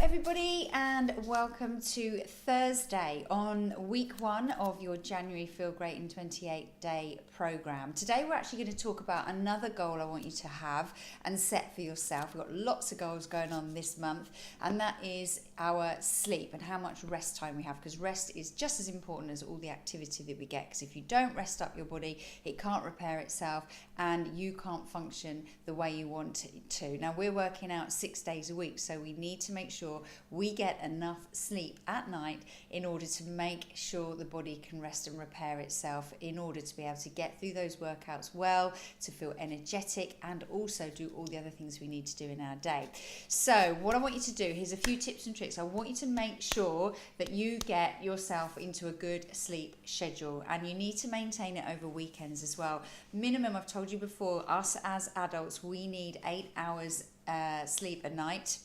everybody, and welcome to Thursday on week one of your January Feel Great in 28 day program. Today we're actually going to talk about another goal I want you to have and set for yourself. We've got lots of goals going on this month, and that is our sleep and how much rest time we have, because rest is just as important as all the activity that we get, because if you don't rest up your body, it can't repair itself and you can't function the way you want it to. Now, we're working out 6 days a week, so we need to make sure we get enough sleep at night in order to make sure the body can rest and repair itself, in order to be able to get through those workouts well, to feel energetic, and also do all the other things we need to do in our day. So what I want you to do, here's a few tips and tricks. I want you to make sure that you get yourself into a good sleep schedule, and you need to maintain it over weekends as well. Minimum, I've told you before, us as adults, we need 8 hours sleep a night.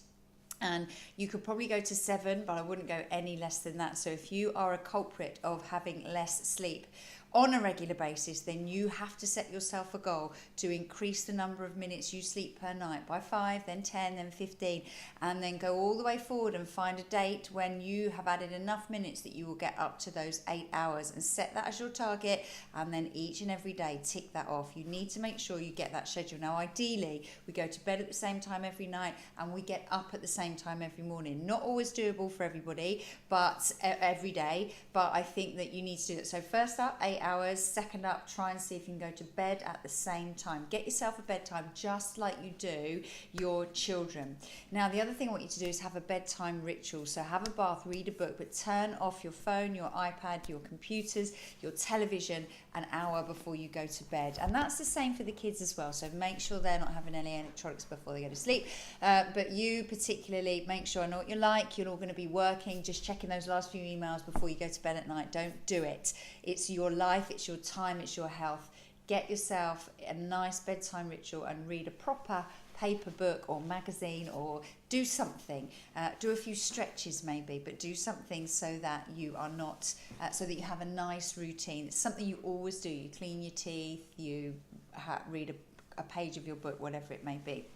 And you could probably go to 7, but I wouldn't go any less than that. So if you are a culprit of having less sleep on a regular basis, then you have to set yourself a goal to increase the number of minutes you sleep per night by 5, then 10, then 15, and then go all the way forward and find a date when you have added enough minutes that you will get up to those 8 hours, and set that as your target, and then each and every day tick that off. You need to make sure you get that schedule. Now, ideally, we go to bed at the same time every night and we get up at the same time every morning. Not always doable for everybody, but every day, but I think that you need to do that. So first up, 8 hours. Second up, try and see if you can go to bed at the same time. Get yourself a bedtime just like you do your children. Now, the other thing I want you to do is have a bedtime ritual. So have a bath, read a book, but turn off your phone, your iPad, your computers, your television an hour before you go to bed. And that's the same for the kids as well. So make sure they're not having any electronics before they go to sleep. But you particularly, make sure, I know what you're like. You're all going to be working, just checking those last few emails before you go to bed at night. Don't do it. It's your life, it's your time, it's your health. Get yourself a nice bedtime ritual and read a proper paper book or magazine, or do something. Do a few stretches maybe, but do something so that you are not, so that you have a nice routine. It's something you always do. You clean your teeth, you read a page of your book, whatever it may be.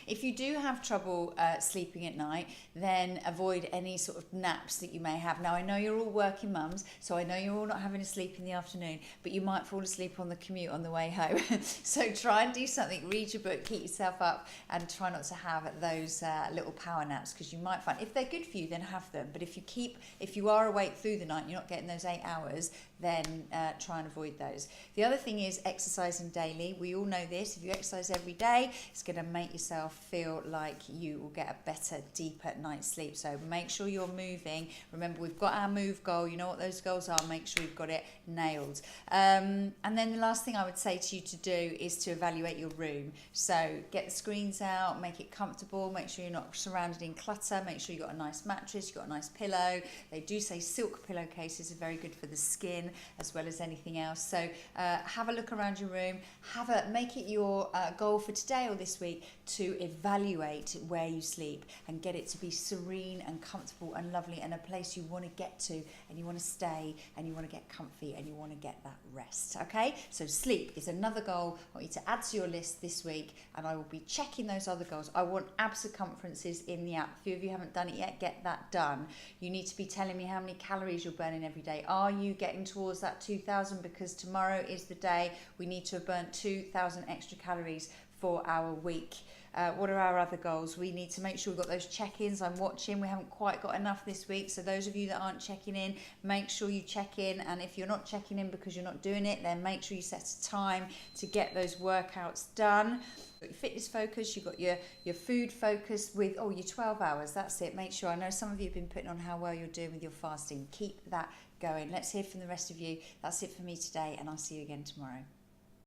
If you do have trouble sleeping at night, then avoid any sort of naps that you may have. Now, I know you're all working mums, so I know you're all not having a sleep in the afternoon, but you might fall asleep on the commute on the way home. So try and do something, read your book, keep yourself up, and try not to have those little power naps, because you might find, if they're good for you, then have them. But if you are awake through the night and you're not getting those 8 hours, then try and avoid those. The other thing is exercising daily. We all know this. If you exercise every day, it's going to make yourself feel like you will get a better, deeper night's sleep. So make sure you're moving. Remember, we've got our move goal. You know what those goals are. Make sure you've got it nailed. And then the last thing I would say to you to do is to evaluate your room. So get the screens out, make it comfortable, make sure you're not surrounded in clutter, make sure you've got a nice mattress, you've got a nice pillow. They do say silk pillowcases are very good for the skin as well as anything else. So have a look around your room, make it your goal for today or this week to evaluate where you sleep and get it to be serene and comfortable and lovely, and a place you want to get to, and you want to stay, and you want to get comfy, and you want to get that rest. Okay, so sleep is another goal I want you to add to your list this week, and I will be checking those other goals. I want ab circumferences in the app. A few of you haven't done it yet, get that done. You need to be telling me how many calories you're burning every day. Are you getting towards that 2,000? Because tomorrow is the day we need to have burnt 2,000 extra calories for our week. What are our other goals? We need to make sure we've got those check-ins. I'm watching. We haven't quite got enough this week. So those of you that aren't checking in, make sure you check in. And if you're not checking in because you're not doing it, then make sure you set a time to get those workouts done. You've got your fitness focus, you've got your food focus with, your 12 hours. That's it. Make sure, I know some of you have been putting on how well you're doing with your fasting. Keep that going. Let's hear from the rest of you. That's it for me today, and I'll see you again tomorrow.